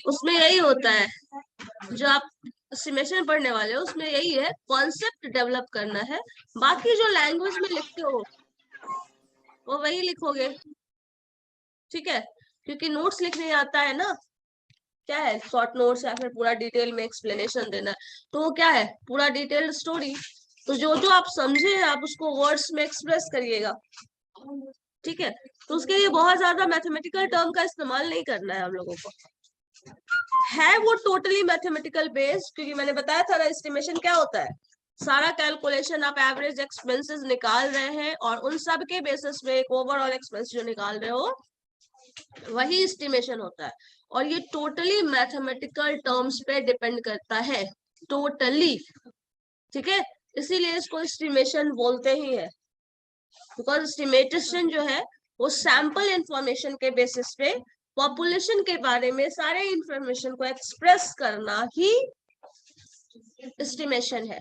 उसमें यही होता है, जो आप एस्टिमेशन पढ़ने वाले हो उसमें यही है, कॉन्सेप्ट डेवलप करना है। बाकी जो लैंग्वेज में लिखते हो वो वही लिखोगे, ठीक है, क्योंकि नोट्स लिखने आता है ना, क्या है, शॉर्ट नोट्स या फिर पूरा डिटेल में एक्सप्लेनेशन देना है, तो वो क्या है, पूरा डिटेल्ड स्टोरी। तो जो जो आप समझे आप उसको वर्ड्स में एक्सप्रेस करिएगा, ठीक है। तो उसके लिए बहुत ज्यादा मैथमेटिकल टर्म का इस्तेमाल नहीं करना है हम लोगों को, है वो टोटली मैथमेटिकल बेस्ड, क्योंकि मैंने बताया था ना एस्टिमेशन क्या होता है, सारा कैलकुलेशन आप एवरेज एक्सपेंसेस निकाल रहे हैं और उन सब के बेसिस पे एक ओवरऑल एक्सपेंस जो निकाल रहे हो वही एस्टिमेशन होता है। और ये टोटली मैथमेटिकल टर्म्स पे डिपेंड करता है, टोटली, ठीक है। इसीलिए इसको एस्टिमेशन बोलते ही है, बिकॉज एस्टिमेशन जो है वो सैंपल इंफॉर्मेशन के बेसिस पे पॉपुलेशन के बारे में सारे इंफॉर्मेशन को एक्सप्रेस करना ही estimation है।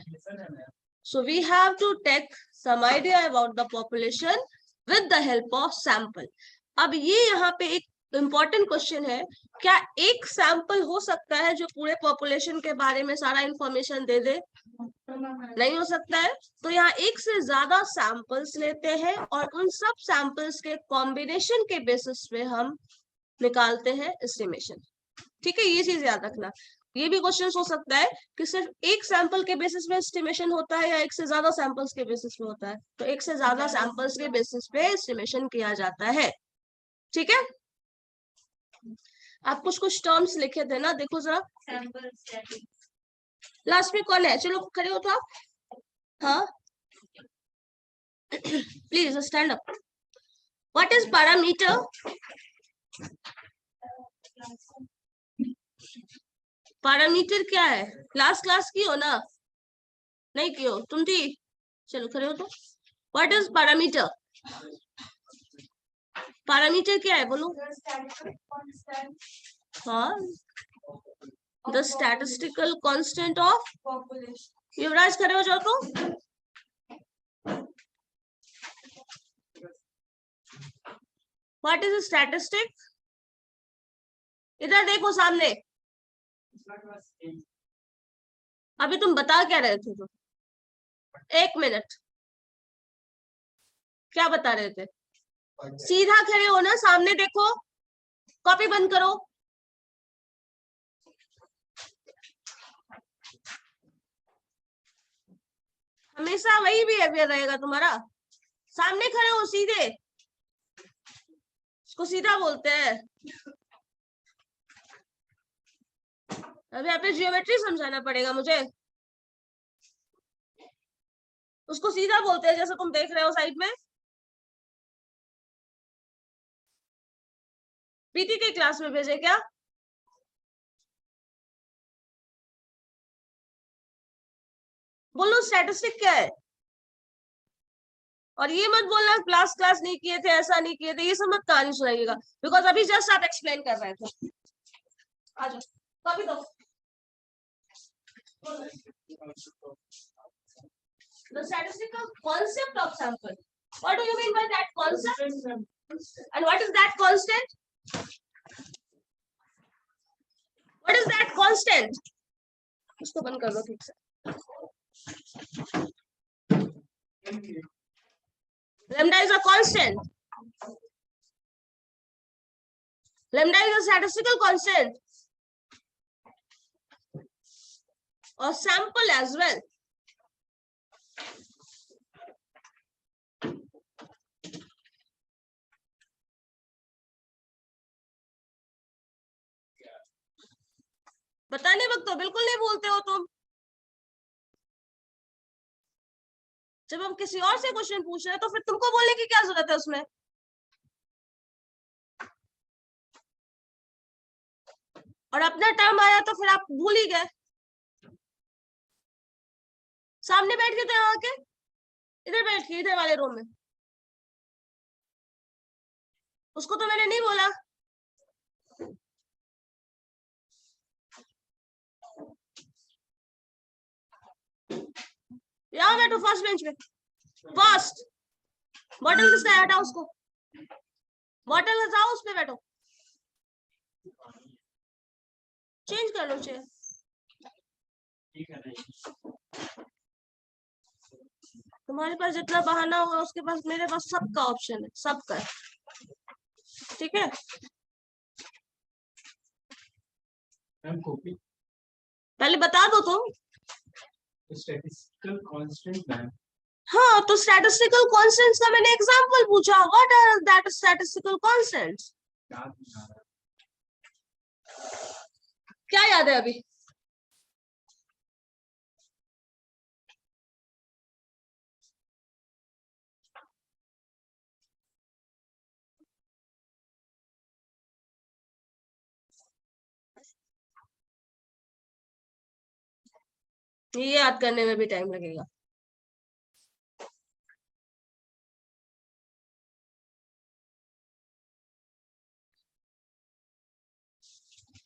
So we have to take some idea about the population with the help of sample। अब ये यहाँ पे एक इम्पोर्टेंट क्वेश्चन है, क्या एक सैंपल हो सकता है जो पूरे पॉपुलेशन के बारे में सारा इंफॉर्मेशन दे दे? नहीं हो सकता है। तो यहाँ एक से ज्यादा सैंपल्स लेते हैं और उन सब सैंपल्स के कॉम्बिनेशन के बेसिस पे हम निकालते हैं एस्टिमेशन, ठीक है। ये चीज याद रखना। ये भी क्वेश्चन हो सकता है कि सिर्फ एक सैंपल के बेसिस पे एस्टिमेशन होता है या एक से ज्यादा सैंपल्स के बेसिस पे होता है, तो एक से ज्यादा सैंपल्स के बेसिस पे एस्टिमेशन किया जाता है, ठीक है। आप कुछ कुछ टर्म्स लिखे थे ना, देखो जरा। लास्ट में कौन है, चलो खड़े हो तो आप, हाँ please stand up. What is parameter? Parameter क्या है? क्लास की हो ना? नहीं की हो तुम थी, चलो खड़े हो तो। What is parameter? पैरामीटर क्या है बोलो? हाँ, the statistical constant of population. Yuvraj खड़े हो जाओ तो। What is statistic? इधर देखो सामने, अभी तुम बता क्या रहे थे? तो एक मिनट, क्या बता रहे थे? सीधा खड़े हो ना, सामने देखो, कॉपी बंद करो। हमेशा वही बिहेवियर रहेगा तुम्हारा, सामने खड़े हो सीधे, इसको सीधा बोलते हैं। अब यहाँ पे जियोमेट्री समझाना पड़ेगा मुझे, उसको सीधा बोलते हैं जैसे तुम देख रहे हो साइड में। प्रीति के क्लास में भेजे क्या? बोलो स्टैटिस्टिक क्या है। और ये मत बोलना क्लास नहीं किए थे, ऐसा नहीं किए थे, ये सब मत कहानी सुनाइएगा, बिकॉज अभी जस्ट आप एक्सप्लेन कर रहे थे। आ जाओ, कॉपी दो। The statistical concept of sample. What do you mean by that concept? And what is that constant? What is that constant? इसको बंद कर दो ठीक से। Lambda is a constant. Lambda is a statistical constant. Or sample as well. बताने वक्त तो बिल्कुल नहीं बोलते हो तुम, जब हम किसी और से क्वेश्चन पूछ रहे हैं तो फिर तुमको बोलने की क्या जरूरत है उसमें? और अपना टर्म आया तो फिर आप भूल ही गए। सामने बैठ के थे यहाँ के, इधर बैठ के, इधर वाले रूम में। उसको तो मैंने नहीं बोला। यहाँ बैठो फर्स्ट बेंच पे, फर्स्ट। बॉटल किसका है, हटाओ उसको, बॉटल हटाओ, उस पे बैठो। चेंज कर लो चेयर। तुम्हारे पास जितना बहाना होगा उसके पास, मेरे पास सबका ऑप्शन है, सबका है। ठीक है, पहले बता दो तुम। Statistical constant ma'am. हाँ, तो स्टैटिस्टिकल कांस्टेंट्स का मैंने एग्जांपल पूछा, what are that statistical constants. क्या याद है अभी? ये याद करने में भी टाइम लगेगा।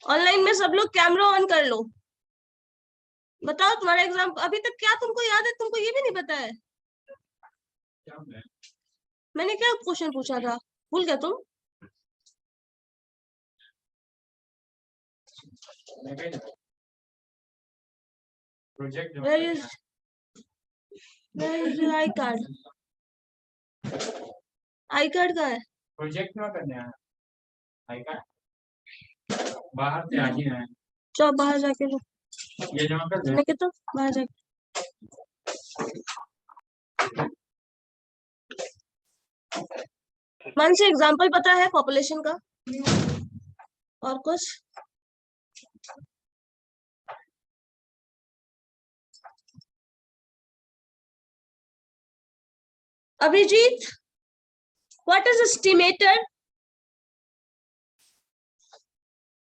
ऑनलाइन में सब लोग कैमरा ऑन कर लो। बताओ तुम्हारा एग्जाम अभी तक क्या तुमको याद है? तुमको ये भी नहीं पता है मैंने क्या क्वेश्चन पूछा था? भूल गया तुम? Project I card, I card का है। प्रोजेक्ट में करने आया आई कार्ड बाहर से आज ही आया। चलो बाहर जाके लो, ये जमा कर दे। लेके तो बाहर जाके। मन से एग्जाम्पल पता है पॉपुलेशन का? और कुछ? Abhijit, what is estimator?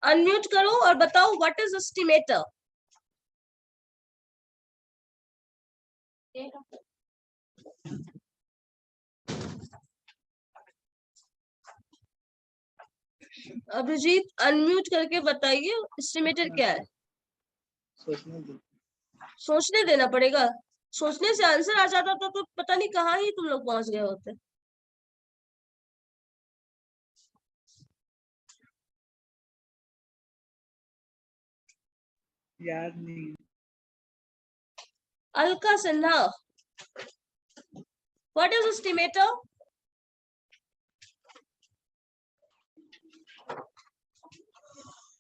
Unmute करो और बताओ what is estimator. Abhijit unmute करके बताइए एस्टिमेटर क्या है। सोचने देना पड़ेगा। सोचने से आंसर आ जाता तो पता नहीं कहाँ ही तुम लोग पहुंच गए होते। याद नहीं। Alka Sinha, what is estimator?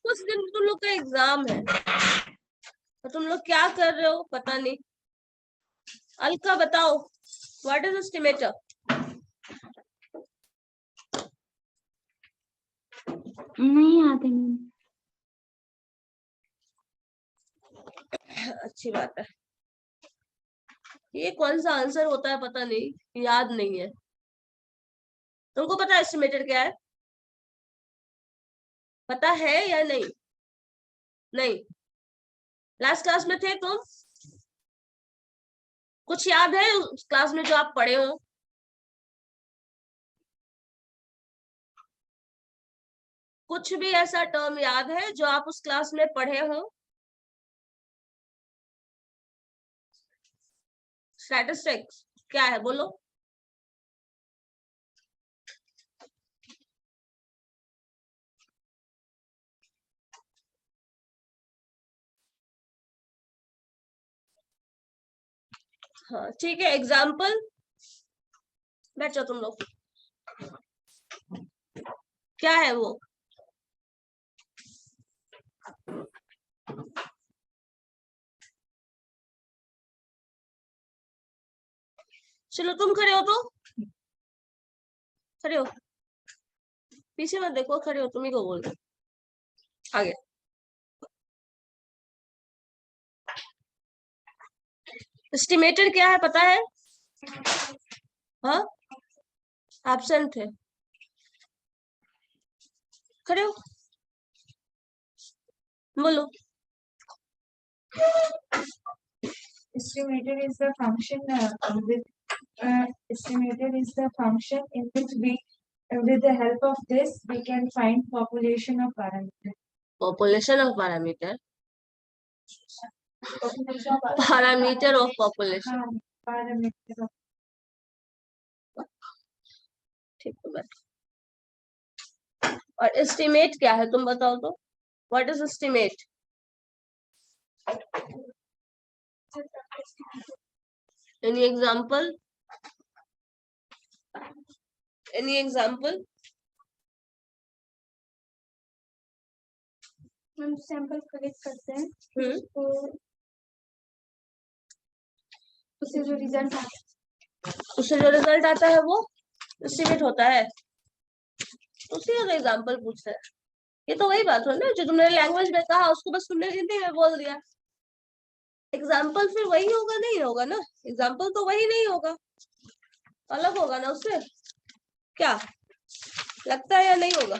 कुछ दिन तुम लोग का एग्जाम है तो तुम लोग क्या कर रहे हो पता नहीं। अलका बताओ व्हाट इज एस्टिमेटर? नहीं आते मैम। अच्छी बात है। ये कौन सा आंसर होता है पता नहीं, याद नहीं है। तुमको पता है एस्टिमेटर क्या है? पता है या नहीं? नहीं, लास्ट क्लास में थे तुम? कुछ याद है उस क्लास में जो आप पढ़े हो? कुछ भी ऐसा टर्म याद है जो आप उस क्लास में पढ़े हो? स्टैटिस्टिक्स क्या है बोलो? हाँ ठीक है, एग्जाम्पल। बैठो तुम लोग। क्या है वो? चलो तुम खड़े हो तो खड़े हो, पीछे मत देखो, खड़े हो, तुम ही को बोल दो। आगे एस्टिमेटर क्या है पता है? हाँ, एब्सेंट थे, खड़े हो, बोलो। Estimator is the function estimator is the function in which we with the help of this we can find population of parameter. Population of parameter, parameter of population. Parameter of ठीक है बैठ। और estimate क्या है तुम बताओ तो? What is estimate? Any example? Any example? हम सैंपल कलेक्ट करते हैं तो उससे जो रिजल्ट आता है वो एस्टिमेट होता है। उसी का एग्जांपल पूछ रहे हैं। ये तो वही बात हो ना जो तुमने लैंग्वेज में कहा उसको बस तुमने हिंदी में बोल दिया। एग्जाम्पल फिर वही होगा नहीं होगा ना, एग्जाम्पल तो वही नहीं होगा, अलग होगा ना उससे, क्या लगता है या नहीं होगा?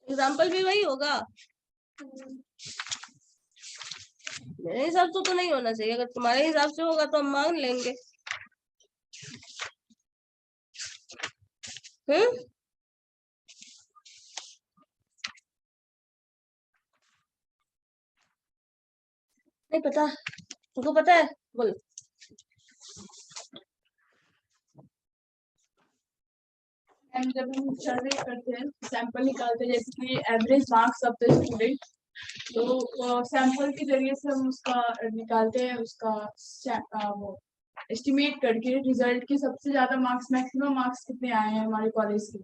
एग्जाम्पल भी वही होगा। मेरे हिसाब से तो नहीं होना चाहिए, अगर तुम्हारे हिसाब से होगा तो हम मान लेंगे। नहीं पता, तुमको पता है? बोलो। जब हम सर्वे करते हैं, सैंपल निकालते हैं, जैसे कि average marks of the student, तो सैंपल के जरिए से हम उसका निकालते हैं, उसका वो एस्टिमेट करके रिजल्ट के सबसे ज्यादा मार्क्स, मैक्सिमम मार्क्स कितने आए हैं हमारे कॉलेज के,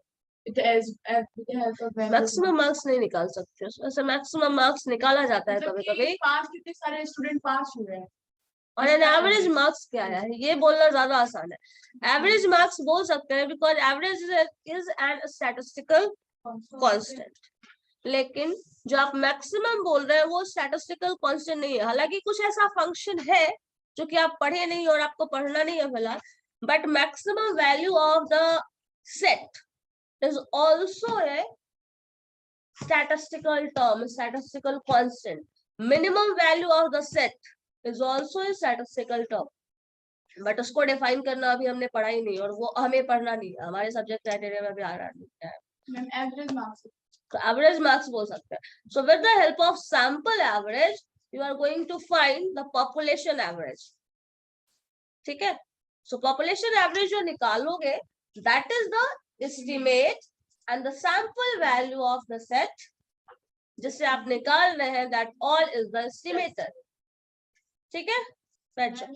मैक्सिमम मार्क्स नहीं निकाल सकते, ऐसे मैक्सिमम मार्क्स निकाला जाता है कभी कभी। पास कितने सारे स्टूडेंट पास हुए हैं और एवरेज मार्क्स क्या है ये बोलना ज्यादा आसान है। एवरेज मार्क्स बोल सकते हैं because average is an statistical constant, लेकिन जो आप मैक्सिमम बोल रहे हैं वो स्टैटिस्टिकल कांस्टेंट नहीं है। हालांकि कुछ ऐसा फंक्शन है जो कि आप पढ़े नहीं और आपको पढ़ना नहीं है फिलहाल, but maximum value of the set is also a statistical term, statistical constant. Minimum value of the set is also a statistical term. But उसको डिफाइन करना अभी हमने पढ़ा ही नहीं और वो हमें पढ़ना नहीं है, हमारे सब्जेक्ट क्राइटेरिया में भी आ रहा नहीं है। एवरेज मार्क्स, तो एवरेज मार्क्स बोल सकते हैं। So with the help of sample average you are going to find the population average. ठीक है, सो पॉपुलेशन एवरेज जो निकालोगे that is the estimate and the sample value of the set जिसे आप निकाल रहे हैं, that all is the estimator। ठीक है, बैठ जाओ।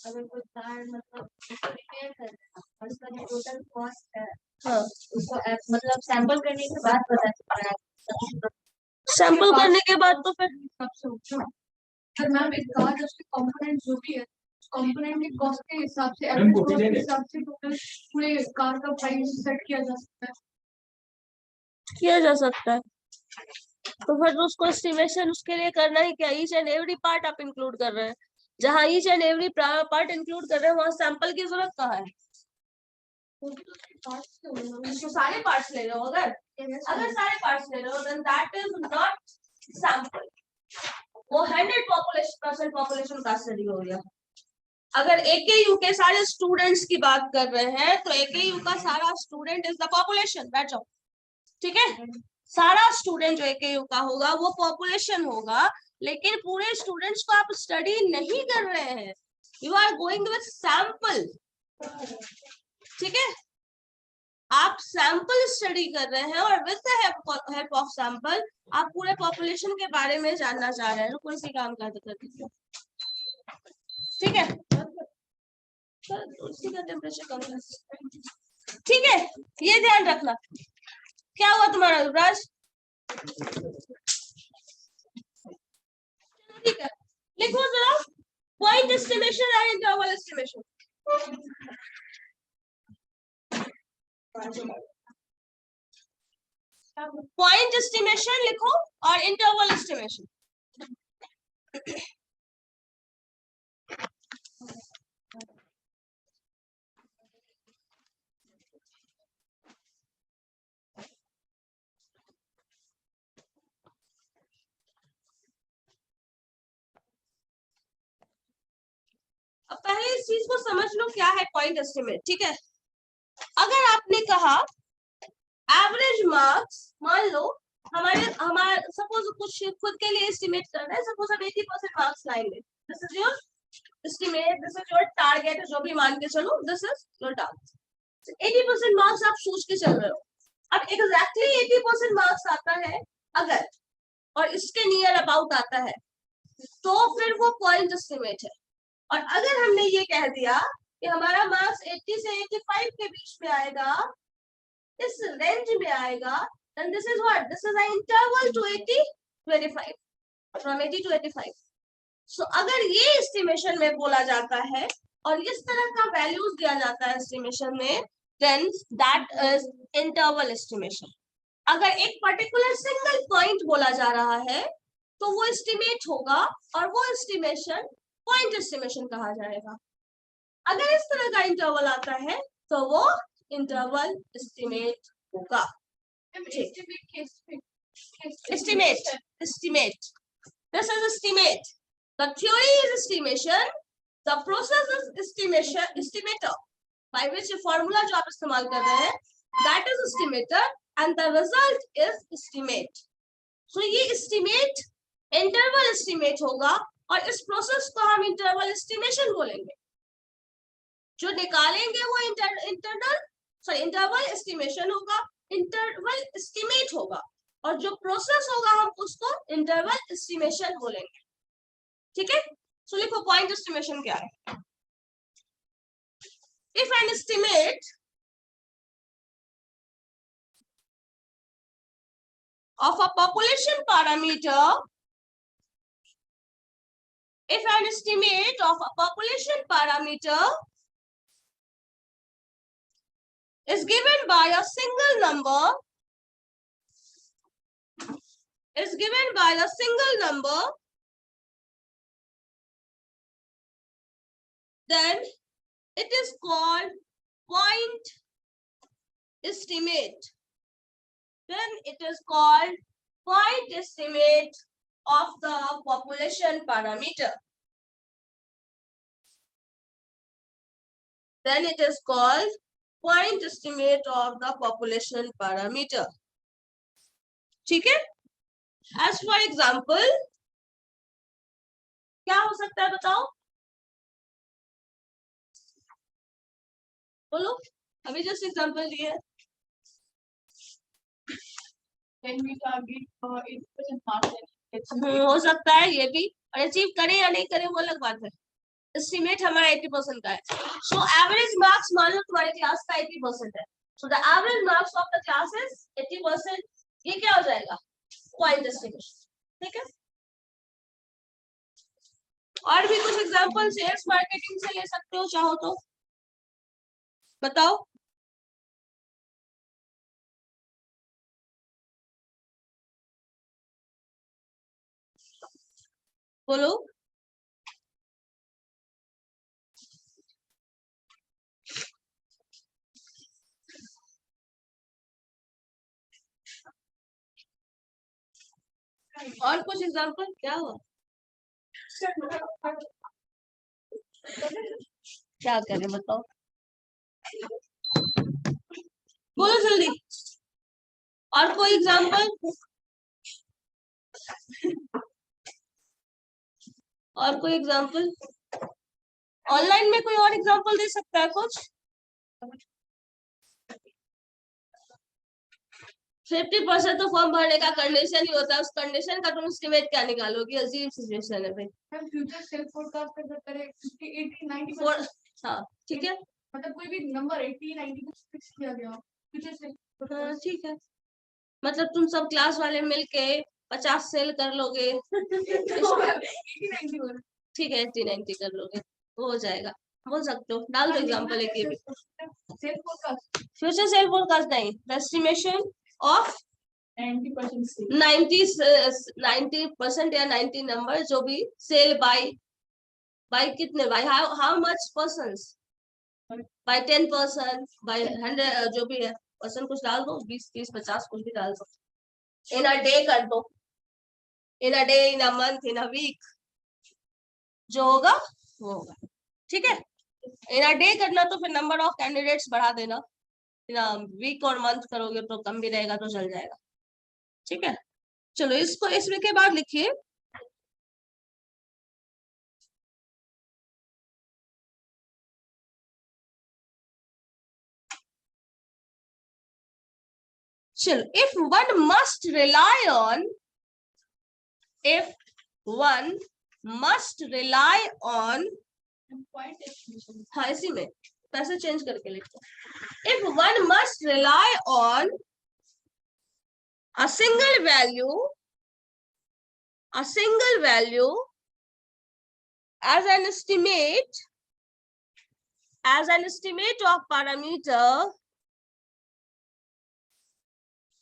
अगर कोई कार मतलब रिपेयर कर रहा है और उसका जो टोटल कॉस्ट है हाँ, उसको मतलब सैंपल करने के बाद पता चल रहा है, सैंपल करने के बाद तो फिर सबसे ऊपर फिर मैम एक कार उसके कंपोनेंट जो भी है कंपोनेंट के कॉस्ट के हिसाब से, एवरेज कॉस्ट के हिसाब से टोटल पूरे कार का प्राइस सेट किया जा सकता है। तो फिर उसको एस्टिमेशन उसके लिए करना ही क्या, ईच एंड एवरी पार्ट आप इंक्लूड कर रहे हैं। जहां each and every part include कर रहे हैं वहां सैंपल की जरूरत कहाँ है? तो सारे पार्ट्स ले रहे हो, अगर सारे पार्ट्स ले रहे हो then that is not sample, वो 100% पॉपुलेशन का स्टडी हो गया। अगर AKU के सारे स्टूडेंट्स की बात कर रहे हैं तो AKU का सारा स्टूडेंट इज द पॉपुलेशन। बैठ जाओ। ठीक है, सारा स्टूडेंट जो AKU का होगा वो पॉपुलेशन होगा, लेकिन पूरे स्टूडेंट्स को आप स्टडी नहीं कर रहे हैं, you are going with sample. ठीक है, आप सैंपल स्टडी कर रहे हैं और with the help of sample आप पूरे पॉपुलेशन के बारे में जानना चाह रहे हैं। कोई सी काम कर दीजिए। ठीक है, उसी का टेम्परेचर कम है। ठीक है, ये ध्यान रखना। क्या हुआ तुम्हारा युवराज? ठीक है, लिखो जरा point estimation and interval estimation. Point estimation लिखो और इंटरवल एस्टिमेशन। अब पहले इस चीज को समझ लो क्या है पॉइंट एस्टिमेट। ठीक है, अगर आपने कहा एवरेज मार्क्स, मान लो हमारे सपोज कुछ खुद के लिए एस्टिमेट करना है, सपोज हम 80% मार्क्स लाएंगे, this is your estimate, this is your target, जो भी मान के चलो, this is your target. 80% marks आप सोच के चल रहे हो। अब एग्जैक्टली 80% मार्क्स आता है अगर, और इसके नियर अबाउट आता है, तो फिर वो पॉइंट एस्टिमेट है। और अगर हमने ये कह दिया कि हमारा मार्क्स 80 से 85 के बीच में आएगा, इस रेंज में आएगा, then this is what? This is an interval to 80 to 85, from 80 to 85. So अगर ये estimation में बोला जाता है और इस तरह का वैल्यूज दिया जाता है estimation में, then that is interval estimation. अगर एक पर्टिकुलर सिंगल पॉइंट बोला जा रहा है तो वो एस्टिमेट होगा और वो एस्टिमेशन पॉइंट एस्टिमेशन कहा जाएगा। अगर इस तरह का इंटरवल आता है तो वो इंटरवल एस्टिमेट होगा। Estimate, estimate. This is estimate. The theory is estimation. The process is estimation, estimator. By which formula जो आप इस्तेमाल कर रहे हैं, that is estimator, and the result is estimate. So ये estimate interval estimate होगा और इस प्रोसेस को हम इंटरवल एस्टिमेशन बोलेंगे। जो निकालेंगे वो इंटरवल एस्टिमेशन होगा, इंटरवल एस्टिमेट होगा, और जो प्रोसेस होगा हम उसको इंटरवल एस्टिमेशन बोलेंगे। ठीक है, सो लिखो पॉइंट एस्टिमेशन क्या है। If an estimate of a population parameter, if an estimate of a population parameter is given by a single number, then it is called point estimate. Then it is called point estimate of the population parameter. Then it is called point estimate of the population parameter. ठीक है? As for example, क्या हो सकता है बताओ? बोलो, अभी just example दिए। हो सकता है ये भी, और अचीव करें या नहीं करें वो अलग बात है। एस्टिमेट हमारा 80% का है। सो एवरेज मार्क्स मान लो तुम्हारी क्लास का 80% है, so the average marks of the class is 80%। ये क्या हो जाएगा? Point estimation. ठीक है, और भी कुछ एग्जांपल सेल्स मार्केटिंग से ले सकते हो चाहो तो, बताओ। बोलो। और कुछ एग्जांपल क्या हुआ? क्या करें बताओ, बोलो जल्दी। और कोई एग्जांपल? और कोई एग्जांपल? ऑनलाइन में कोई और एग्जांपल दे सकता है कुछ? 50% तो फॉर्म भरने का कंडीशन ही होता है, उस कंडीशन का तुम एस्टिमेट क्या निकालोगे? अजीब सिचुएशन है भाई। फ्यूचर सेल फोरकास्ट अगर करें 80 90%, हाँ ठीक है, मतलब कोई भी नंबर 80 90 को फिक्स किया गया फ्यूचर सेल। हाँ ठीक है, मतलब तुम सब क्लास वाले मिलके 50 सेल कर लोगे। 80 90 ठीक है, 80 90 कर लोगे, वो हो जाएगा, बोल सकते हो। डाल दो एग्जांपल एक, ये भी sale forecast. Future sale forecast नहीं, द एस्टिमेशन ऑफ 90% 90% या 90 नंबर, जो भी सेल बाय कितने, by how much persons, by 10%, by 100, जो भी है पर्सन कुछ डाल दो, 20 30 50 कुछ भी डाल दो। इन अ डे कर दो, in a day, in a month, in a week, जो होगा वो होगा। ठीक है, इन अ डे करना तो फिर नंबर ऑफ कैंडिडेट्स बढ़ा देना, इन अ वीक और मंथ करोगे तो कम भी रहेगा तो चल जाएगा। ठीक है, चलो इसको इसमें के बाद लिखिए चलो, if one must rely on हाँ इसी में पैसे चेंज करके लिखो, if one must rely on a single value as an estimate of parameter,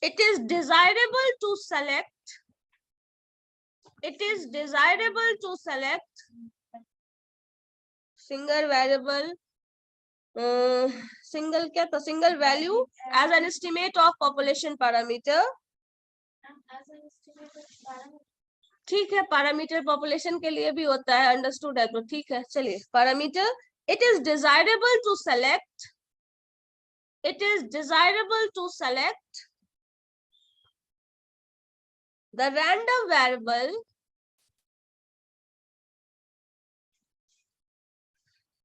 it is desirable to select single value as an estimate of population parameter. ठीक है, parameter population के लिए भी होता है, अंडरस्टूड है, तो ठीक है। चलिए, parameter, it is desirable to select the random variable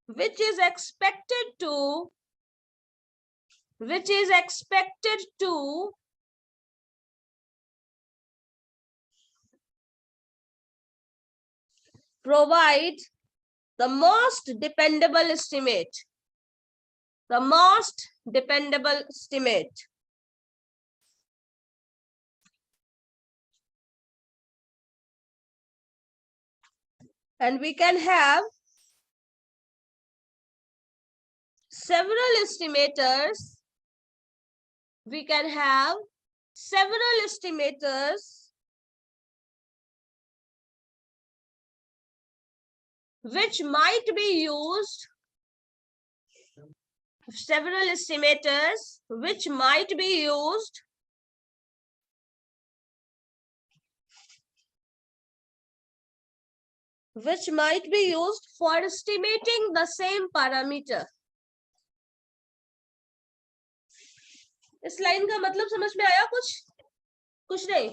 which is expected to provide the most dependable estimate. And we can have several estimators. Which might be used for estimating the same parameter. इस line का मतलब समझ में आया? कुछ नहीं,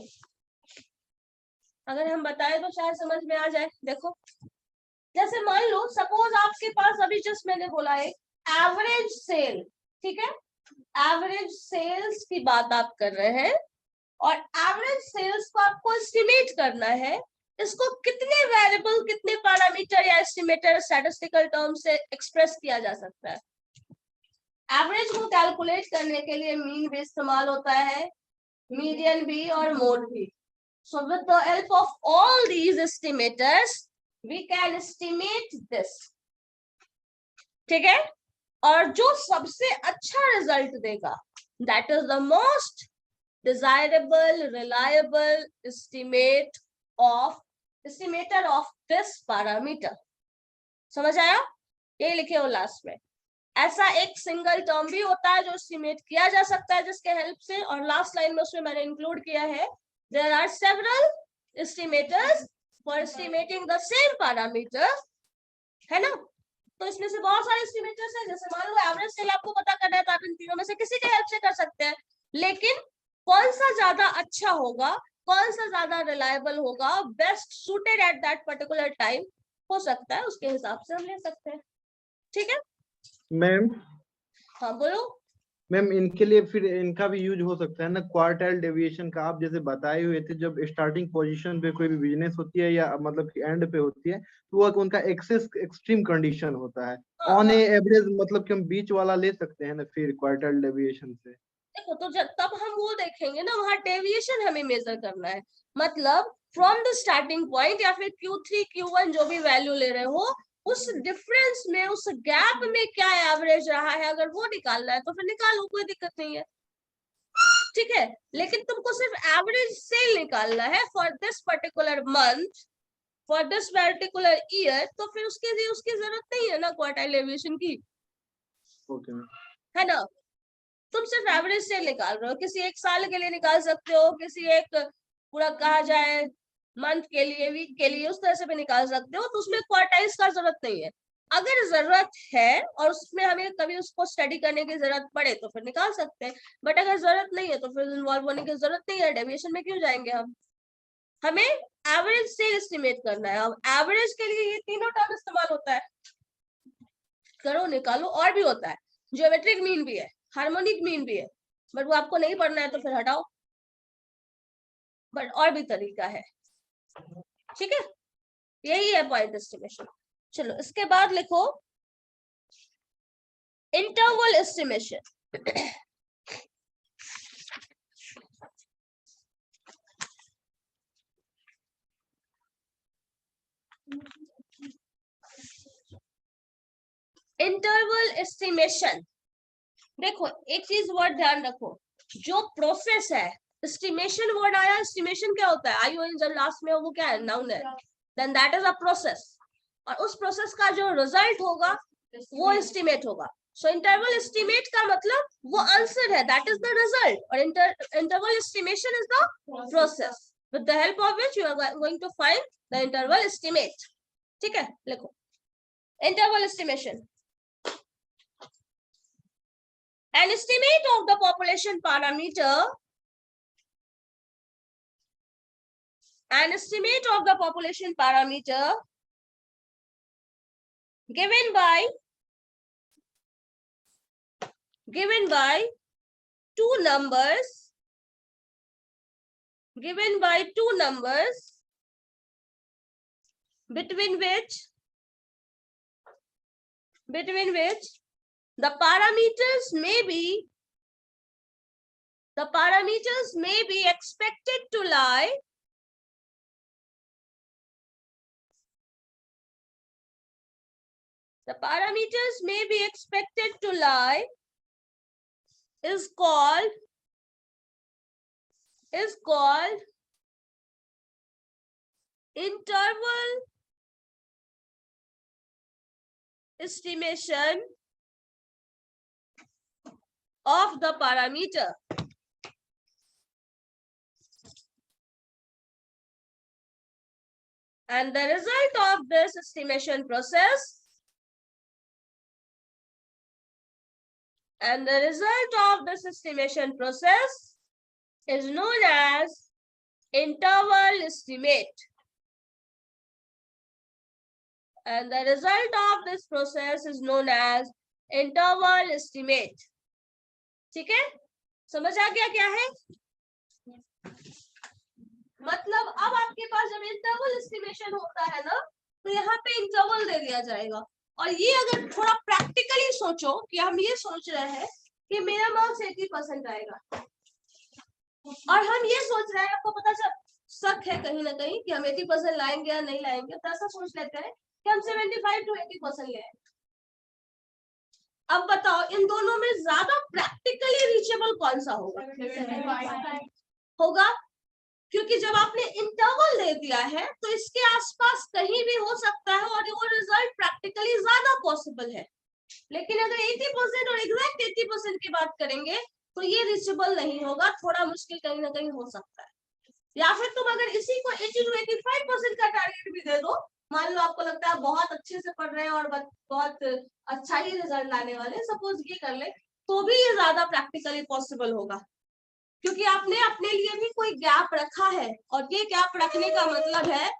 अगर हम बताएं तो शायद समझ में आ जाए। देखो, जैसे मान लो, सपोज आपके पास अभी जस्ट मैंने बोला है एवरेज सेल, ठीक है, एवरेज सेल्स की बात आप कर रहे हैं, और एवरेज सेल्स को आपको एस्टिमेट करना है। इसको कितने वेरिएबल, कितने पैरामीटर या एस्टिमेटर स्टैटिस्टिकल टर्म से एक्सप्रेस किया जा सकता है? एवरेज को कैलकुलेट करने के लिए मीन भी इस्तेमाल होता है, मीडियन भी और मोड भी। सो with the help of all these estimators we can estimate this, ठीक है, और जो सबसे अच्छा रिजल्ट देगा, that is the most desirable, reliable estimator of this parameter. समझ आया? ये लिखे हो लास्ट में। ऐसा एक सिंगल टर्म भी होता है जो एस्टिमेट किया जा सकता है जिसके हेल्प से, और लास्ट लाइन में उसमें मैंने इंक्लूड किया है, there are several estimators for estimating the same parameter, है ना? तो इसमें से बहुत सारे एस्टिमेटर्स हैं। जैसे मान लो एवरेज सेल आपको पता करना है तो आप इन तीनों में से किसी के हेल्प से कर सकते हैं, लेकिन कौन सा ज्यादा अच्छा होगा, कौन सा ज्यादा रिलायबल होगा, best suited at that particular time हो सकता है, उसके हिसाब से हम ले सकते हैं। ठीक है मैम? हाँ बोलो। मैम, इनके लिए फिर इनका भी यूज हो सकता है ना, क्वार्टाइल डेविएशन का? आप जैसे बताए हुए थे, जब स्टार्टिंग पोजीशन पे कोई भी बिजनेस होती है या मतलब कि एंड पे होती है, तो वो उनका एक्सट्रीम कंडीशन होता है, ऑन एवरेज मतलब कि हम बीच वाला ले सकते हैं ना फिर क्वार्टाइल डेविएशन से। देखो, तो जब तब हम वो देखेंगे ना, वहाँ डेविएशन हमें मेजर करना है, मतलब फ्रॉम द स्टार्टिंग पॉइंट या फिर Q3 Q1 जो भी वैल्यू ले रहे हो, उस डिफरेंस में, उस गैप में क्या एवरेज रहा है, अगर वो निकालना है तो फिर निकालो, कोई दिक्कत नहीं है। ठीक है, लेकिन तुमको सिर्फ एवरेज सेल निकालना है for this particular month, for this particular year, तो फिर उसके लिए उसकी जरूरत नहीं है ना क्वार्टाइल डेविएशन की। ओके, है ना? तुम सिर्फ एवरेज सेल निकाल रहे हो, किसी एक साल के लिए निकाल सकते हो, किसी एक पूरा कहा जाए मंथ के लिए, वीक के लिए, उस तरह से भी निकाल सकते हो, तो उसमें क्वार्टाइल्स का जरूरत नहीं है। अगर जरूरत है और उसमें हमें कभी उसको स्टडी करने की जरूरत पड़े तो फिर निकाल सकते हैं, बट अगर जरूरत नहीं है तो फिर इन्वॉल्व होने की जरूरत नहीं है, डेविएशन में क्यों जाएंगे हम। हमें एवरेज सेल एस्टिमेट करना है। अब एवरेज के लिए ये तीनों टर्म इस्तेमाल होता है, करो निकालो, और भी होता है, ज्योमेट्रिक मीन भी है, हार्मोनिक मीन भी है, बट वो आपको नहीं पढ़ना है तो फिर हटाओ, बट और भी तरीका है, ठीक है, यही है पॉइंट एस्टिमेशन। चलो इसके बाद लिखो इंटरवल एस्टिमेशन। इंटरवल एस्टिमेशन, देखो एक चीज वर्ड ध्यान रखो, जो प्रोसेस है, एस्टिमेशन वर्ड आया, एस्टिमेशन क्या होता है, आई जब लास्ट में हो वो क्या है, नाउन है, then that is a process, और उस प्रोसेस का जो रिजल्ट होगा वो एस्टिमेट होगा। सो इंटरवल एस्टिमेट का मतलब वो आंसर है, दैट इज द रिजल्ट, और interval estimation is the process with the help of which you are going to find the interval estimate. ठीक है, लिखो interval estimation, an estimate of the population parameter, an estimate of the population parameter given by two numbers, given by two numbers between which the parameters may be expected to lie is called interval estimation of the parameter. And the result of this estimation process is known as interval estimate. And the result of this process is known as interval estimate. ठीक है, समझ आ गया क्या है मतलब? अब आपके पास जब इंटरवल एस्टिमेशन होता है ना, तो यहाँ पे इंटरवल दे दिया जाएगा, और ये अगर थोड़ा प्रैक्टिकली सोचो कि हम ये सोच रहे हैं कि मेरा मार्क्स 80% आएगा, और हम ये सोच रहे हैं, आपको पता चल शक है कहीं ना कहीं कि हम 80% लाएंगे या नहीं लाएंगे, तो ऐसा सोच लेते हैं कि हम 75 to 80% ले आएंगे। अब बताओ इन दोनों में ज्यादा प्रैक्टिकली रीचेबल कौन सा होगा? क्योंकि जब आपने इंटरवल दे दिया है तो इसके आसपास कहीं भी हो सकता है और वो रिजल्ट प्रैक्टिकली ज्यादा पॉसिबल है। लेकिन अगर 80% और एग्जैक्ट 80% की बात करेंगे तो ये रीचेबल नहीं होगा, थोड़ा मुश्किल कहीं ना कहीं हो सकता है। या फिर तुम अगर इसी को 80 to 85% का टारगेट भी दे दो, मान लो आपको लगता है बहुत अच्छे से पढ़ रहे हैं और बहुत अच्छा ही रिजल्ट लाने वाले, सपोज ये कर ले, तो भी ये ज्यादा प्रैक्टिकली पॉसिबल होगा, क्योंकि आपने अपने लिए भी कोई गैप रखा है, और ये गैप रखने का मतलब है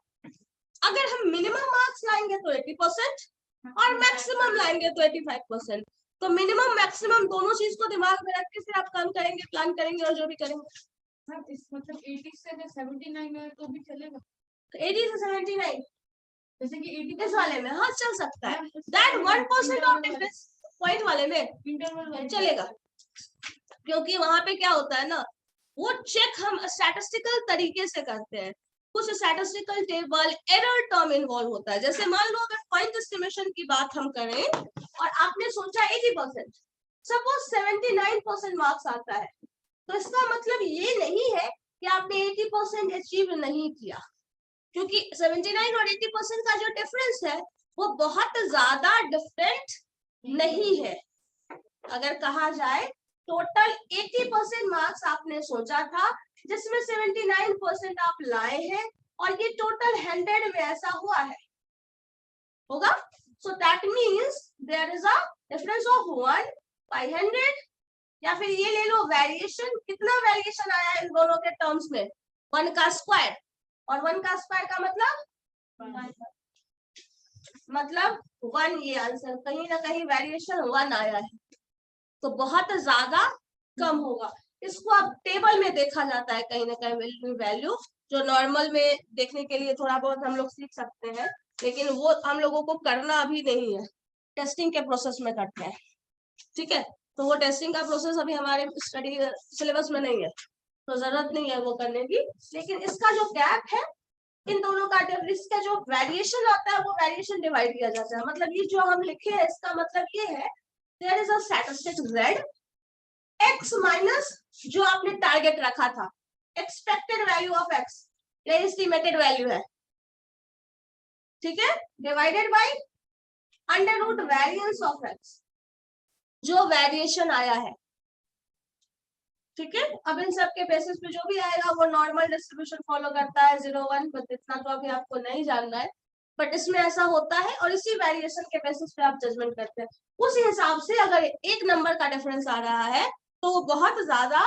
अगर हम मिनिमम मार्क्स लाएंगे तो 80% और मैक्सिमम लाएंगे तो 85%। तो मिनिमम मैक्सिमम दोनों चीज को दिमाग में रख के फिर आप काम करेंगे, प्लान करेंगे और जो भी करेंगे। इस मतलब 80 से 79 है तो भी चलेगा, 80 से 79 जैसे कि 80 इस वाले में हाँ चल सकता है, दैट 1% ऑफ डिफरेंस पॉइंट वाले में इंटरवल चलेगा, क्योंकि वहां पे क्या होता है ना, वो चेक हम स्टैटिस्टिकल तरीके से करते हैं, कुछ statistical table error term involve होता है। जैसे मान लो अगर पॉइंट एस्टिमेशन की बात हम करें और आपने सोचा 80%, सपोज 79% मार्क्स आता है, तो इसका मतलब ये नहीं है कि आपने 80% अचीव नहीं किया, क्योंकि 79 और 80% का जो डिफरेंस है वो बहुत ज्यादा डिफरेंट नहीं है। अगर कहा जाए टोटल 80% मार्क्स आपने सोचा था, जिसमें 79% आप लाए हैं, और ये टोटल 100 में ऐसा हुआ है होगा, so that means there is a difference of 1/100, या फिर ये ले लो वेरिएशन, कितना वेरिएशन आया इन दोनों के टर्म्स में, 1 का स्क्वायर, और 1 का स्क्वायर का मतलब 1, ये आंसर कहीं ना कहीं वेरिएशन 1 आया है, तो बहुत ज्यादा कम होगा। इसको अब टेबल में देखा जाता है कहीं ना कहीं वैल्यू, जो नॉर्मल में देखने के लिए थोड़ा बहुत हम लोग सीख सकते हैं, लेकिन वो हम लोगों को करना अभी नहीं है, टेस्टिंग के प्रोसेस में करते हैं। ठीक है, तो वो टेस्टिंग का प्रोसेस अभी हमारे स्टडी सिलेबस में नहीं है, तो जरूरत नहीं है वो करने की। लेकिन इसका जो गैप है इन दोनों का, इसका जो वेरिएशन आता है वो वेरिएशन डिवाइड किया जाता है। मतलब ये जो हम लिखे हैं इसका मतलब ये है, there is a statistic z x minus जो आपने टारगेट रखा था, एक्सपेक्टेड वैल्यू ऑफ x, या एस्टिमेटेड वैल्यू है, ठीक है, divided by under root variance of x, जो वेरिएशन आया है। ठीक है, अब इन सब के बेसिस पे जो भी आएगा वो नॉर्मल डिस्ट्रीब्यूशन फॉलो करता है 0 1, बट इतना तो अभी आपको नहीं जानना है, बट इसमें ऐसा होता है और इसी वेरिएशन के बेसिस पे आप जजमेंट करते हैं। उस हिसाब से अगर एक नंबर का डिफरेंस आ रहा है तो वो बहुत ज्यादा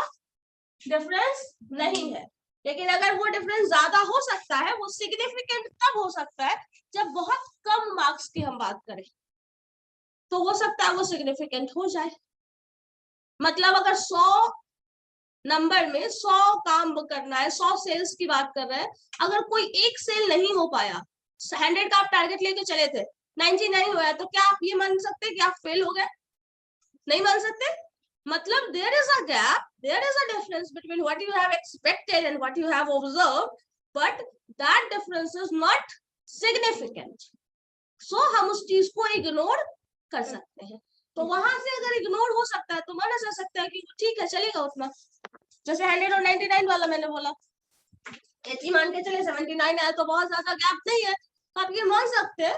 डिफरेंस नहीं है, लेकिन अगर वो डिफरेंस ज्यादा हो सकता है, वो सिग्निफिकेंट तब हो सकता है जब बहुत कम मार्क्स की हम बात करें, तो हो सकता है वो सिग्निफिकेंट हो जाए। मतलब अगर 100 नंबर में 100 काम करना है, 100 सेल्स की बात कर रहे हैं, अगर कोई एक सेल नहीं हो पाया, 100 का आप टारगेट लेके चले थे, 99 हुआ, तो क्या आप ये मान सकते कि आप फेल हो गए? नहीं मान सकते। मतलब there is a gap, there is a difference between what you have expected and what you have observed, but that difference is not significant, so हम उस चीज को इग्नोर कर सकते हैं। तो वहां से अगर इग्नोर हो सकता है तो माना जा सकता है कि ठीक है, चलेगा उतना। जैसे 100 और 99 वाला मैंने बोला, 80 मान के चले, 79 आया तो बहुत ज्यादा गैप नहीं है, तो आप ये मान सकते हैं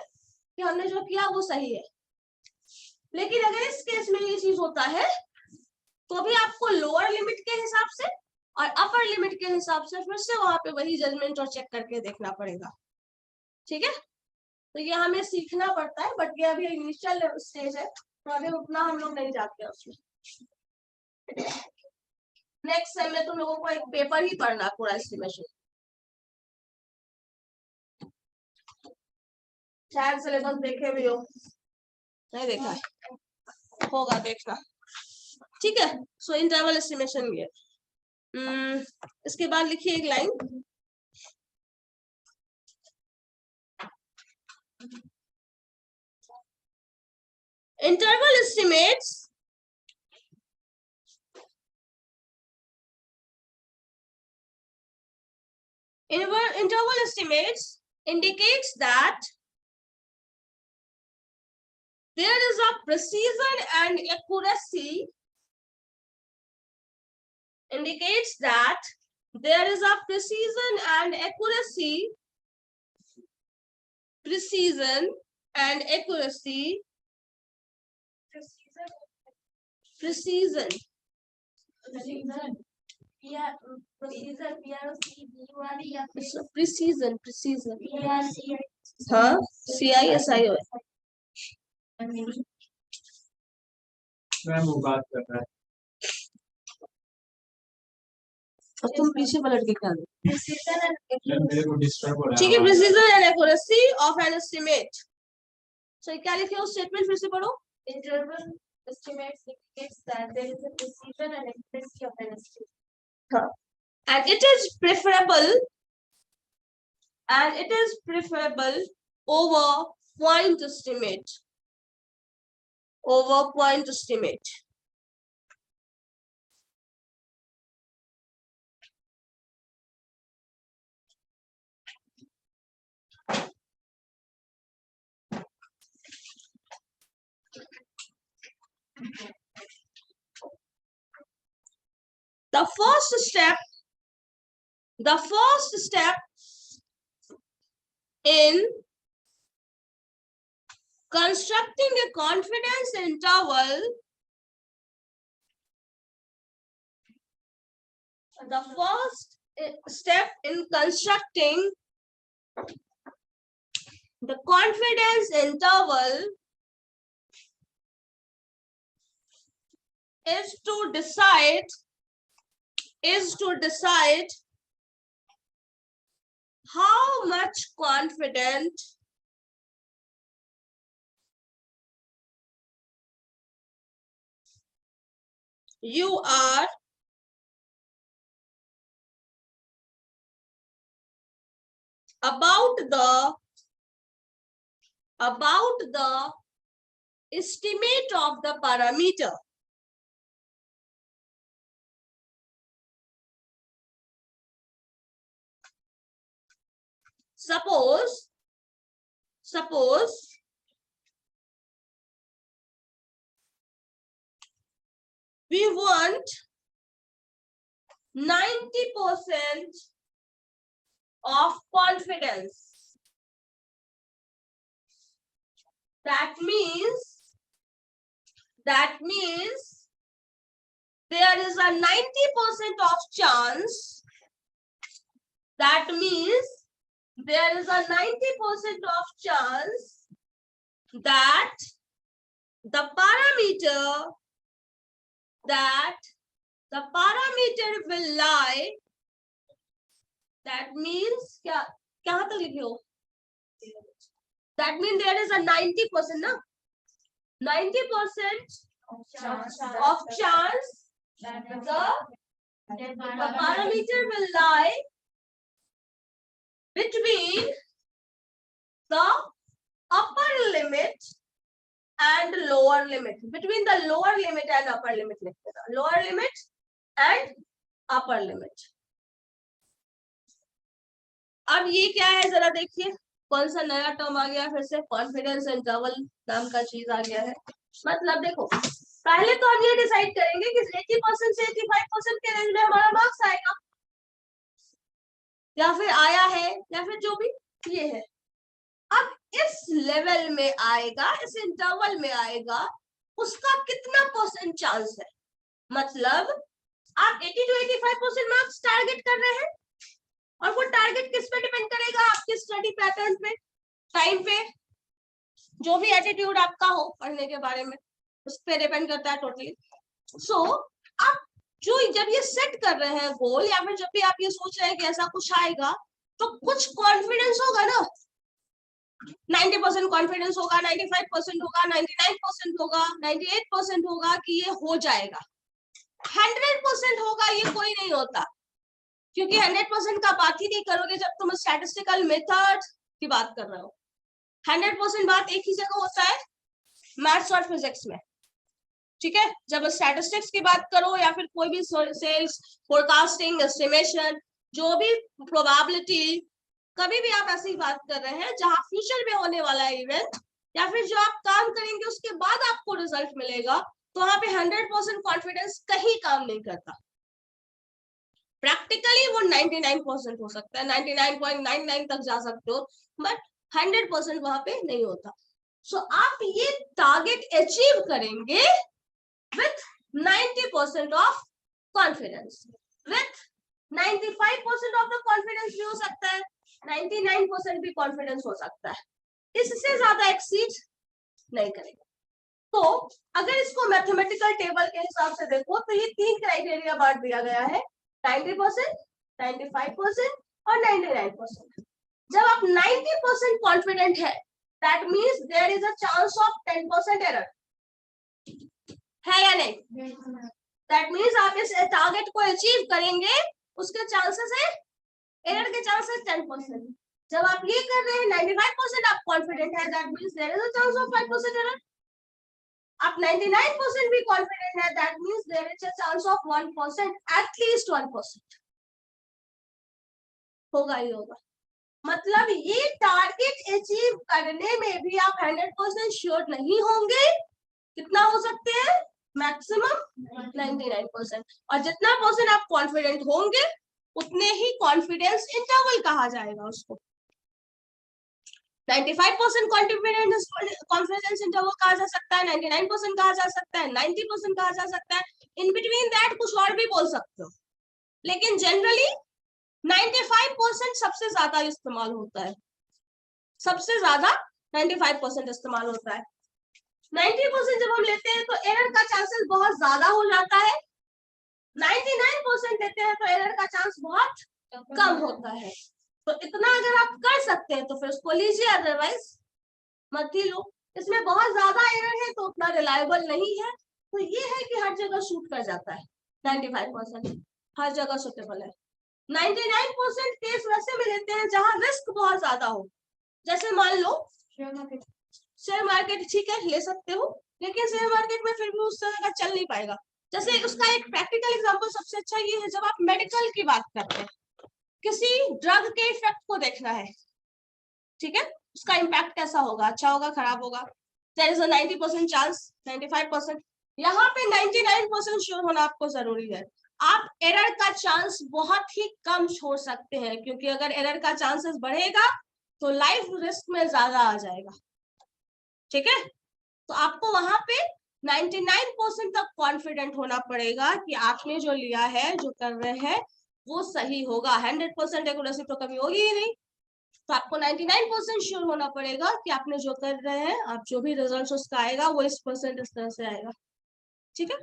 कि हमने जो किया वो सही है। लेकिन अगर इस केस में ये चीज होता है तो भी आपको लोअर लिमिट के हिसाब से और अपर लिमिट के हिसाब से फिर से वहां पे वही जजमेंट और चेक करके देखना पड़ेगा। ठीक है, तो ये हमें सीखना पड़ता है, बट ये अभी इनिशियल स्टेज है, तो अभी उतना हम लोग नहीं जाते उसमें। नेक्स्ट सेम में तुम लोगों को एक पेपर ही पढ़ना पूरा एस्टिमेशन, शायद सिलेबस देखे भी हो, नहीं देखा होगा, देखना। ठीक है, सो इंटरवल एस्टिमेशन ये। इसके बाद लिखिए एक line, interval estimates interval estimates indicates that there is a precision and accuracy, indicates that there is a precision and accuracy, precision and accuracy, precision, precision, precision, हाँ, CISIO मैम वो बात कर रहा है। अब तुम पीछे पलट के क्या दो? मैम मेरे को डिस्टर्ब हो रहा है। ठीक है, precision and accuracy of an estimate. So क्या लिखे हो स्टेटमेंट, फिर से पढ़ो। Interval estimates indicates that there is a precision and accuracy of an estimate. हाँ, and it is preferable over point estimate, over point estimate. The first step in constructing a confidence interval, the first step in constructing the confidence interval is to decide how much confident you are about the estimate of the parameter. Suppose we want 90% of confidence. That means there is a 90% of chance. That means there is a 90% of chance that the parameter will lie. That means क्या तक लिखे हो? That means there is a 90% ना, 90% of chance that the parameter will lie between the upper limit and lower limit. Between the lower limit and upper limit लिखते हैं. Lower limit and upper limit. अब ये क्या है जरा देखिए, कौन सा नया टर्म आ गया फिर से, कॉन्फिडेंस इंटरवल नाम का चीज आ गया है. मतलब देखो, पहले तो हम ये डिसाइड करेंगे कि 80% से 85% के रेंज में हमारा मार्क्स आएगा या फिर आया है या फिर जो भी ये है. अब इस लेवल में आएगा, इस इंटरवल में आएगा, उसका कितना परसेंट चांस है. मतलब आप 80 to 85% मार्क्स टारगेट कर रहे हैं और वो टारगेट किस पे डिपेंड करेगा, आपके स्टडी पैटर्न पे, टाइम पे, जो भी एटीट्यूड आपका हो पढ़ने के बारे में उस पे डिपेंड करता है टोटली. सो आप जो जब ये सेट कर रहे हैं गोल या फिर जब भी आप ये सोच रहे हैं कि ऐसा कुछ आएगा तो कुछ कॉन्फिडेंस होगा ना. 90% कॉन्फिडेंस होगा, 95% होगा, 99% होगा, 98% होगा कि ये हो जाएगा. 100% होगा ये कोई नहीं होता, क्योंकि 100% का बात ही नहीं करोगे जब तुम स्टैटिस्टिकल मेथड की बात कर रहे हो. 100% बात एक ही जगह होता है, मैथ्स और फिजिक्स में. ठीक है, जब स्टैटिस्टिक्स की बात करो या फिर कोई भी सेल्स फोरकास्टिंग, एस्टिमेशन, जो भी प्रोबेबिलिटी, कभी भी आप ऐसी बात कर रहे हैं जहां फ्यूचर में होने वाला इवेंट या फिर जो आप काम करेंगे उसके बाद आपको रिजल्ट मिलेगा, तो वहां पे 100% कॉन्फिडेंस कहीं काम नहीं करता. प्रैक्टिकली वो 99% हो सकता है, 99.99 तक जा सकते हो, बट 100% वहां पे नहीं होता. सो आप ये टारगेट अचीव करेंगे with 90% of confidence. With 95% of the confidence भी हो सकता है, 99% भी कॉन्फिडेंस हो सकता है. इससे ज्यादा एक्सीड नहीं करेगा. तो अगर इसको मैथमेटिकल टेबल के हिसाब से देखो तो ये 3 क्राइटेरिया बांट दिया गया है, 90%, 95% और 99%. जब आप 90% कॉन्फिडेंट है, that means there is a chance of 10% error, है या नहीं? दैट मींस आप इस टारगेट को अचीव करेंगे, उसके चांसेस है, एरर के चांसेस 10%. जब आप ये कर रहे हैं 95% आप कॉन्फिडेंट है, that means there is a chance of 5% error. आप 99% भी कॉन्फिडेंट है, that means there is a chance of 1%, at least 1% होगा ही होगा. मतलब ये टारगेट अचीव करने में भी आप 100% श्योर नहीं होंगे. कितना हो सकते हैं? मैक्सिमम 99%. और जितना परसेंट आप कॉन्फिडेंट होंगे उतने ही कॉन्फिडेंस इंटरवल कहा जाएगा उसको. 95% कॉन्फिडेंस इंटरवल कहा जा सकता है, 99% कहा जा सकता है, 90% कहा जा सकता है. इन बिटवीन दैट कुछ और भी बोल सकते हो, लेकिन जनरली 95% सबसे ज्यादा इस्तेमाल होता है. सबसे ज्यादा 95% इस्तेमाल होता है. 90% जब हम लेते हैं तो एरर का चांसेस बहुत ज्यादा हो जाता है. 99% लेते हैं तो एरर का चांस बहुत कम होता है. तो इतना अगर आप कर सकते हैं तो फिर उसको लीजिए, अदरवाइज मत ही लो. इसमें बहुत ज्यादा एरर है तो उतना रिलायबल नहीं है, तो ये है कि हर जगह शूट कर जाता है, 95% हर जगह सुटेबल है। 99% केस वैसे में लेते हैं जहां रिस्क बहुत ज्यादा हो, जैसे मान लो शेयर मार्केट, ठीक है ले सकते हो, लेकिन शेयर मार्केट में फिर भी उस तरह का चल नहीं पाएगा। जैसे उसका एक प्रैक्टिकल एग्जांपल सबसे अच्छा ये है, जब आप मेडिकल की बात करते हैं, किसी ड्रग के इफेक्ट को देखना है, ठीक है, उसका इम्पैक्ट कैसा होगा, अच्छा होगा खराब होगा, देयर इज अ 90% चांस, 95%, यहाँ पे 99% श्योर होना आपको जरूरी है। आप एरर का चांस बहुत ही कम छोड़ सकते हैं, क्योंकि अगर एरर का चांसेस बढ़ेगा तो लाइफ रिस्क में ज्यादा आ जाएगा, ठीक है। तो आपको वहां पे 99% तक कॉन्फिडेंट होना पड़ेगा कि आपने जो लिया है, जो कर रहे हैं वो सही होगा। 100% एक्यूरेसी तो कभी होगी ही नहीं। तो आपको 99% श्योर होना पड़ेगा कि आपने जो कर रहे हैं, आप जो भी रिजल्ट उसका आएगा वो इस तरह से आएगा, ठीक है,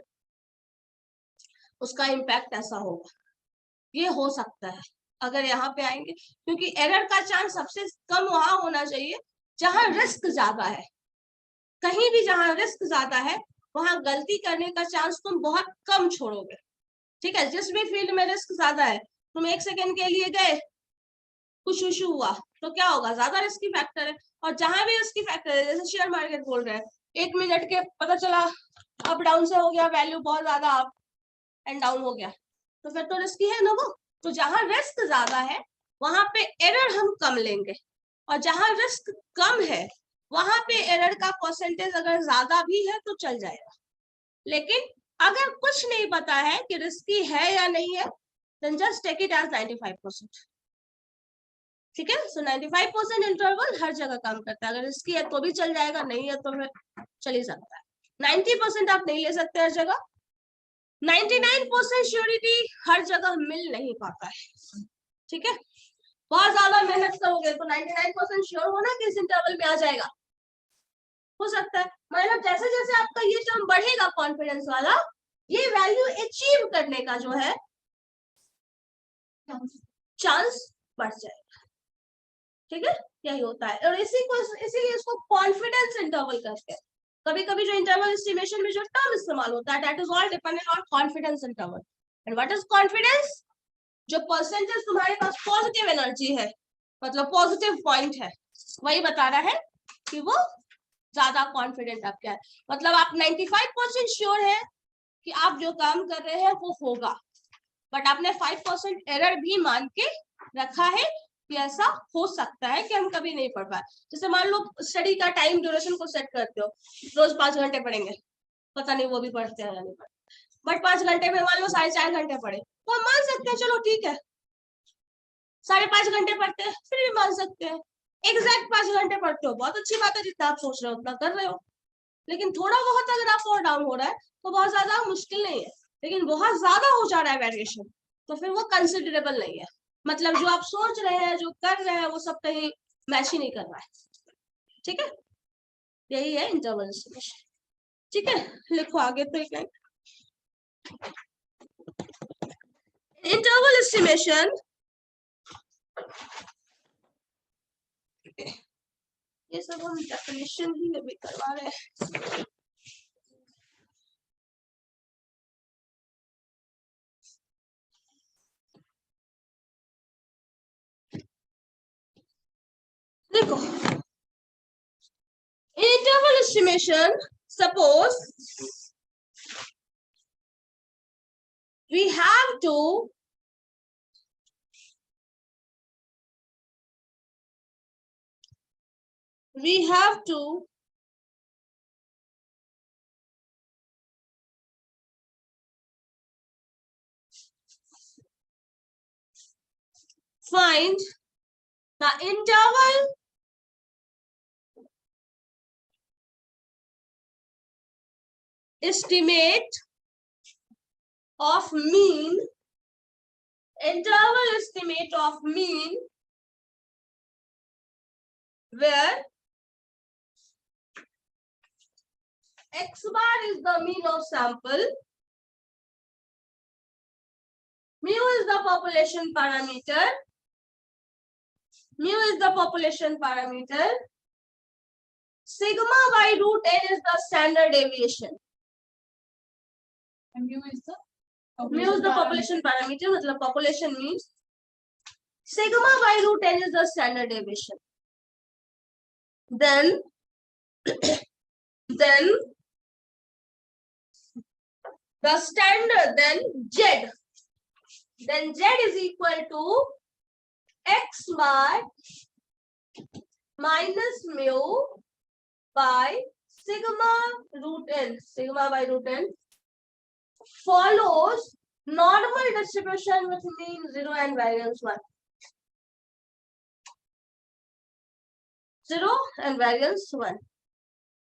उसका इम्पैक्ट ऐसा होगा। ये हो सकता है अगर यहाँ पे आएंगे, क्योंकि एरर का चांस सबसे कम वहां होना चाहिए जहां रिस्क ज्यादा है। कहीं भी जहां रिस्क ज्यादा है वहां गलती करने का चांस तुम बहुत कम छोड़ोगे, ठीक है। जिस भी फील्ड में रिस्क ज्यादा है, तुम 1 सेकेंड के लिए गए, कुछ इशू हुआ तो क्या होगा, ज्यादा रिस्की फैक्टर है। और जहां भी रिस्की फैक्टर है, जैसे शेयर मार्केट बोल रहे हैं, 1 मिनट के पता चला अप डाउन से हो गया, वैल्यू बहुत ज्यादा अप एंड डाउन हो गया, तो फिर तो रिस्की है ना वो। तो जहां रिस्क ज्यादा है वहां पे एरर हम कम लेंगे, और जहां रिस्क कम है वहां पे एरर का परसेंटेज अगर ज्यादा भी है तो चल जाएगा। लेकिन अगर कुछ नहीं पता है कि रिस्की है या नहीं है, then just take it as 95%, ठीक है। सो 95% इंटरवल हर जगह काम करता है। अगर रिस्की है तो भी चल जाएगा, नहीं है तो फिर चल ही सकता है। 90% आप नहीं ले सकते हर जगह, 99% श्योरिटी हर जगह मिल नहीं पाता है, ठीक है। बहुत ज्यादा मेहनत करोगे तो 99% श्योर होना कि इस इंटरवल में आ जाएगा, हो सकता है। मतलब जैसे जैसे आपका ये टर्म बढ़ेगा कॉन्फिडेंस वाला, ये वैल्यू अचीव करने का जो है चांस बढ़ जाएगा, ठीक है। यही होता है, और इसीलिए इसको कॉन्फिडेंस इंटरवल कहते हैं। कभी कभी जो इंटरवल एस्टिमेशन में जो टर्म इस्तेमाल होता है, that is all dependent on confidence interval. And what is confidence? जो परसेंटेज तुम्हारे पास पॉजिटिव एनर्जी है, मतलब पॉजिटिव पॉइंट है, वही बता रहा है कि वो ज्यादा कॉन्फिडेंट आप क्या है। मतलब आप 95% श्योर है कि आप जो काम कर रहे हैं वो होगा, बट आपने 5% एरर भी मान के रखा है कि ऐसा हो सकता है कि हम कभी नहीं पढ़ पाए। जैसे मान लो स्टडी का टाइम ड्यूरेशन को सेट करते हो, रोज 5 घंटे पढ़ेंगे, पता नहीं वो भी पढ़ते हैं या नहीं पढ़ते, बट 5 घंटे में मान लो 4.5 घंटे पढ़े, तो हम मान सकते हैं चलो ठीक है। 5.5 घंटे पढ़ते हैं फिर भी मान सकते हैं। एग्जैक्ट 5 घंटे पढ़ते हो, बहुत अच्छी बात है, जितना आप सोच रहे हो उतना कर रहे हो। लेकिन थोड़ा बहुत अगर आप और डाउन हो रहा है तो बहुत ज्यादा मुश्किल नहीं है, लेकिन बहुत ज्यादा हो जा रहा है वेरिएशन, तो फिर वो कंसिडरेबल नहीं है। मतलब जो आप सोच रहे हैं, जो कर रहे हैं, वो सब कहीं मैच ही नहीं कर रहा है, ठीक है। यही है इंटरवल एस्टिमेशन, ठीक है। लिखो आगे तो एक लाइन, इंटरवल एस्टिमेशन ये सब हम डेफिनेशन ही अभी करवा रहे हैं। देखो, interval estimation, suppose we have to find the interval estimate of mean, interval estimate of mean, where x bar is the mean of sample, mu is the population parameter, sigma by root n is the standard deviation. And mu is the population parameter, मतलब population means sigma by root n is the standard deviation. Then the standard, then z is equal to x bar minus mu by sigma by root n follows normal distribution with mean 0 and variance 1. 0 and variance 1.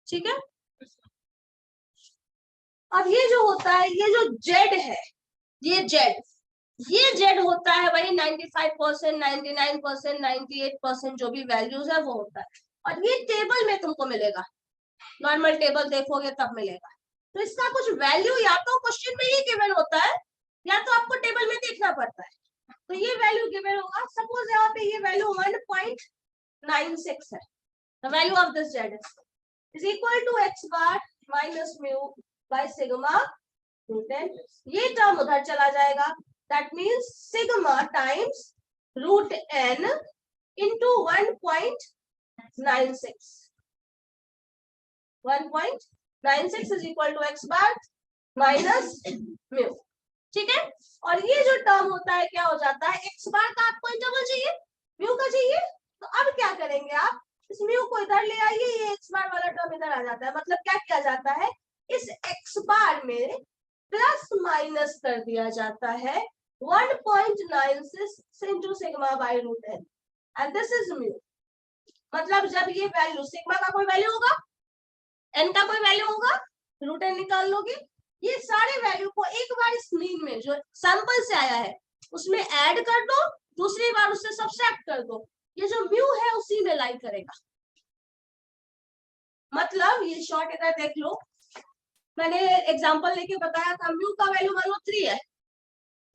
ठीक है. अब ये जो होता है, ये जो z है, ये z होता है वही 95%, 99%, 98% जो भी वैल्यूज है वो होता है. और ये टेबल में तुमको मिलेगा, नॉर्मल टेबल देखोगे तब मिलेगा. तो इसका कुछ वैल्यू या तो क्वेश्चन में ही गिवन होता है या तो आपको टेबल में देखना पड़ता है. तो ये वैल्यू गिवन होगा. सपोज यहाँ पे ये वैल्यू 1.96 है. The value of this z is equal to x bar minus mu by sigma root n. ये टर्म उधर चला जाएगा. That means sigma times root n into 1.96. 1.96 is equal to x bar minus mu. ठीक है. और ये जो term होता है क्या हो जाता है, x बार का आपको इंटरवल चाहिए, mu का चाहिए. तो अब क्या करेंगे आप, इस म्यू को इधर ले आइए, ये x बार वाला टर्म इधर आ जाता है. मतलब क्या किया जाता है, इस x बार में प्लस माइनस कर दिया जाता है 1.96 into sigma by root n and this is mu. मतलब जब ये वैल्यू सिग्मा का कोई वैल्यू होगा, n का कोई वैल्यू होगा, रूट n निकाल लोगे. ये सारे वैल्यू को एक बार इस मीन में जो सैंपल से आया है उसमें ऐड कर दो, दूसरी बार उससे सब्ट्रैक्ट कर दो. ये जो म्यू है उसी में लाई करेगा. मतलब ये शॉर्ट इधर देख लो, मैंने एग्जांपल लेके बताया था. म्यू का वैल्यू मान लो 3 है,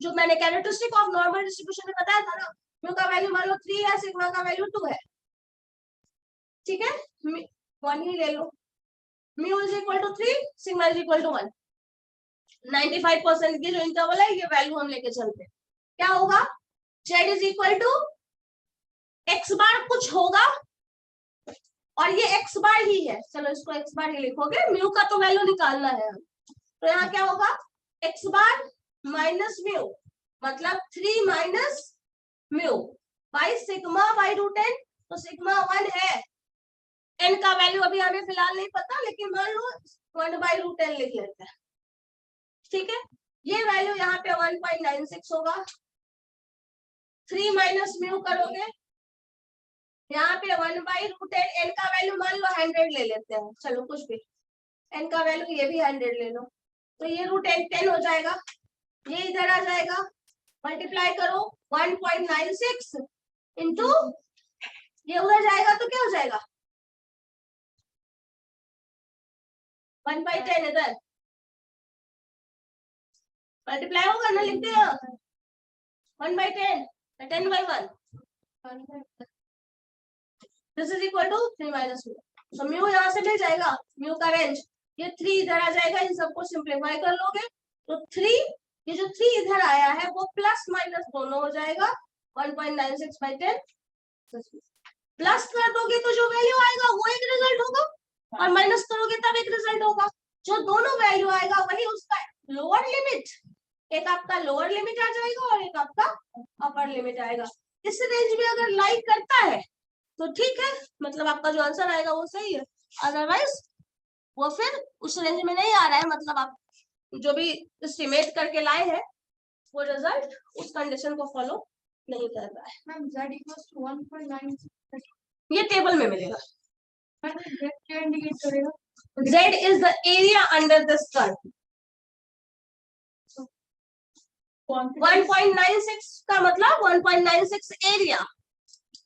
जो मैंने कैरेक्टरिस्टिक ऑफ नॉर्मल डिस्ट्रीब्यूशन में बताया था ना. म्यू का वैल्यू मान लो 3 है, सिग्मा का वैल्यू 2 है. ठीक है, 1 ही ले लो. Mu is equal to 3, sigma is equal to 1. 95% की जो इंटरवल है ये वैल्यू हम लेके चलते हैं. क्या होगा, z is equal to x bar कुछ होगा और ये x बार ही है. चलो इसको x बार ही लिखोगे, म्यू का तो वैल्यू निकालना है. तो यहाँ क्या होगा, x बार माइनस म्यू मतलब 3 minus mu by sigma by root n. तो सिग्मा 1 है, n का वैल्यू अभी हमें फिलहाल नहीं पता, लेकिन मान लो 1 बाई रूट n लिख लेते हैं. ठीक है, ये वैल्यू यहाँ पे 1.96 होगा. 3 माइनस म्यू करोगे, यहाँ पे 1 बाई रूट n का वैल्यू मान लो 100 ले लेते हैं. चलो कुछ भी, n का वैल्यू ये भी 100 ले लो. तो ये रूट n 10 हो जाएगा, ये इधर आ जाएगा. मल्टीप्लाई करो 1.96 इंटू ये उधर जाएगा तो क्या हो जाएगा, 1/10 इधर मल्टीप्लाई होगा ना, लिखते हैं 1/10, 10/1. This is equal to 3 minus mu. तो म्यू यहाँ से मिल जाएगा, म्यू का रेंज ये 3 इधर आ जाएगा. इन सबको सिंप्लीफाई कर लोगे तो 3, ये जो 3 इधर आया है वो प्लस माइनस दोनों हो जाएगा. 1.96/10 प्लस कर दोगे तो जो वैल्यू आएगा वो एक रिजल्ट होगा, और माइनस करोगे तब एक रिजल्ट होगा. जो दोनों वैल्यू आएगा वही उसका लोअर लिमिट, एक आपका लोअर लिमिट आ जाएगा और एक आपका अपर लिमिट आएगा. इस रेंज में अगर लाइक करता है तो ठीक है, मतलब आपका जो आंसर आएगा वो सही है. अदरवाइज वो फिर उस रेंज में नहीं आ रहा है, मतलब आप जो भी एस्टिमेट करके लाए हैं वो रिजल्ट उस कंडीशन को फॉलो नहीं कर रहा है. मैम z इक्वल्स टू 1.96 ये टेबल में मिलेगा. z क्या इंडिकेट करेगा, z is the area under this curve. 1.96 का मतलब 1.96 एरिया.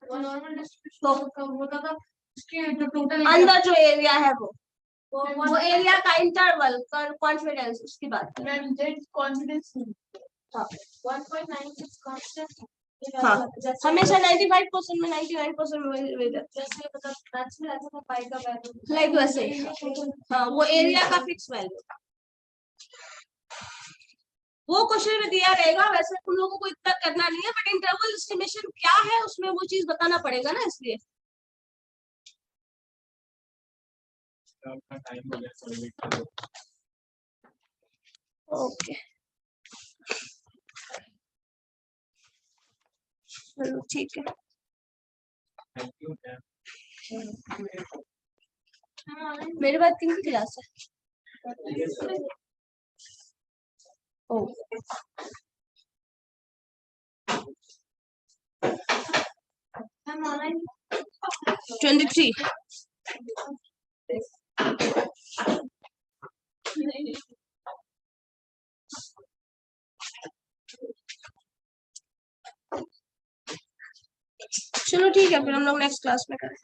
नॉर्मल डिस्ट्रीब्यूशन का होता था उसके जो टोटल अंदर जो एरिया है वो एरिया का इंटरवल कॉन्फिडेंस उसकी बात करें. मैम z कॉन्फिडेंस हाँ 1.96 कांस्टेंट. हाँ, हमेशा 95% में 99% में जैसे मतलब मैथ्स में ऐसा था पाई का वैल्यू लाइक वैसे ही. हाँ, वो एरिया का फिक्स वैल्यू. वो क्वेश्चन में दिया रहेगा, वैसे तुम लोगों को इतना करना नहीं है, बट इंटरवल एस्टिमेशन क्या है उसमें वो चीज बताना पड़ेगा ना, इसलिए। आपका टाइम हो गया, थोड़ी वेट करो। ओके चलो ठीक है। Thank you ma'am. मेरे बाद किन की क्लास है? ओ 23। चलो ठीक है, फिर हम लोग नेक्स्ट क्लास में करें।